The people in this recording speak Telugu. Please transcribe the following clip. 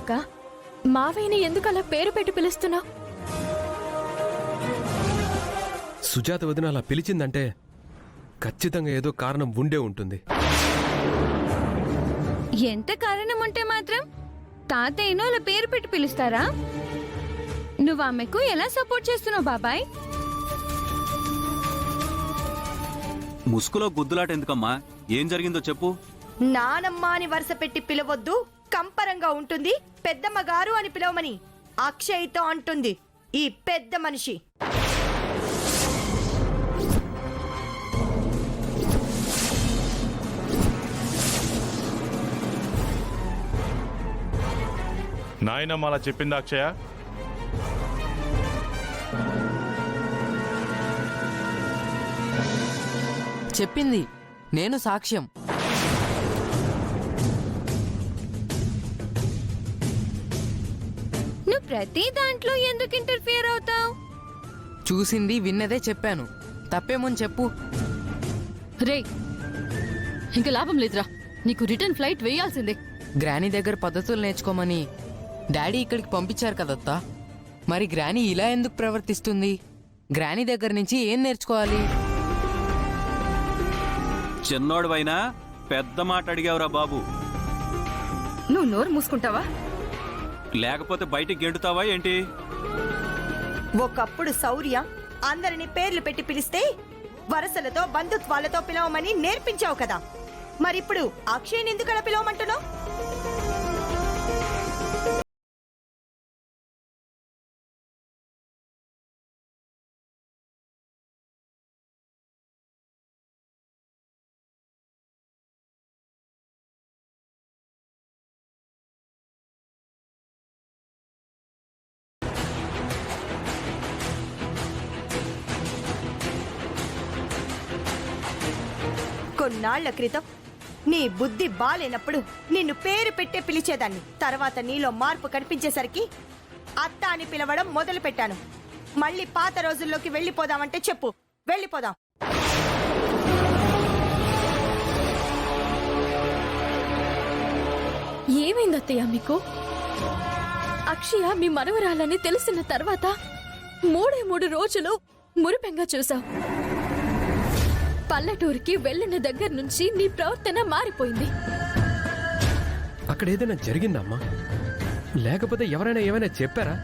ఏంటక్క? మావయ్యని ఎందుకు అలా పేరు పెట్టి పిలుస్తున్నావు? సుజాత వదిన అలా పిలిచిందంటే ఖచ్చితంగా ఏదో కారణం ఉండే ఉంటుంది. ఎంత కారణం ఉంటే మాత్రం తాతయ్యను అలా పేరు పెట్టి పిలుస్తారా? నువ్వు ఆమెకు ఎలా సపోర్ట్ చేస్తున్నావు బాబాయ్? ముసుగులో గుద్దులాట ఎందుకమ్మా? ఏం జరిగిందో చెప్పు. నానమ్మ అని వరుస పెట్టి పిలవద్దు, కంపరంగా ఉంటుంది. పెద్దమ్మ గారు అని పిలవమని అక్షయ్తో అంటుంది ఈ పెద్ద మనిషి. నాయనమ్మ అలా చెప్పిందా అక్షయ? చెప్పింది, నేను సాక్ష్యం. నువ్వు ప్రతి దాంట్లో ఎందుకు ఇంటర్ఫియర్ అవుతావు? చూసింది విన్నదే చెప్పాను. తప్పేమని చెప్పు. రే, ఇంక లాభం లేదురా. నీకు రిటర్న్ ఫ్లైట్ వేయాల్సిందే. గ్రానీ దగ్గర పద్ధతులు నేర్చుకోమని డాడీ ఇక్కడికి పంపించారు కదత్తా. మరి గ్రానీ ఇలా ఎందుకు ప్రవర్తిస్తుంది? గ్రానీ దగ్గర నుంచి ఏం నేర్చుకోవాలి? చిన్నోడువైనా పెద్ద మాట అడిగావురా బాబు. నువ్వు నోరు మూసుకుంటావా? లేకపోతే బయటికి గెంటుతావా ఏంటి? ఒకప్పుడు శౌర్య అందరిని పేర్లు పెట్టి పిలిస్తే వరసలతో బంధుత్వాలతో పిలవమని నేర్పించావు కదా. మరిప్పుడు అక్షయ్ని ఎందుకలా పిలవమంటున్నావు? కొన్నాళ్ల క్రితం నీ బుద్ధి బాలేనప్పుడు నిన్ను పేరు పెట్టే పిలిచేదాన్ని. తర్వాత నీలో మార్పు కనిపించేసరికి అత్త అని పిలవడం మొదలు పెట్టాను. మళ్ళీ పాత రోజుల్లోకి వెళ్ళిపోదామంటే చెప్పు, వెళ్ళిపోదాం. ఏమైంది అత్తయ్య మీకు? అక్షయ మీ మనవరాలని తెలిసిన తర్వాత 3 రోజులు మురిపెంగా చూసావు. పల్లెటూరికి వెళ్ళిన దగ్గర నుంచి నీ ప్రవర్తన మారిపోయింది. అక్కడ ఏదైనా జరిగిందమ్మా? లేకపోతే ఎవరైనా ఏమైనా చెప్పారా?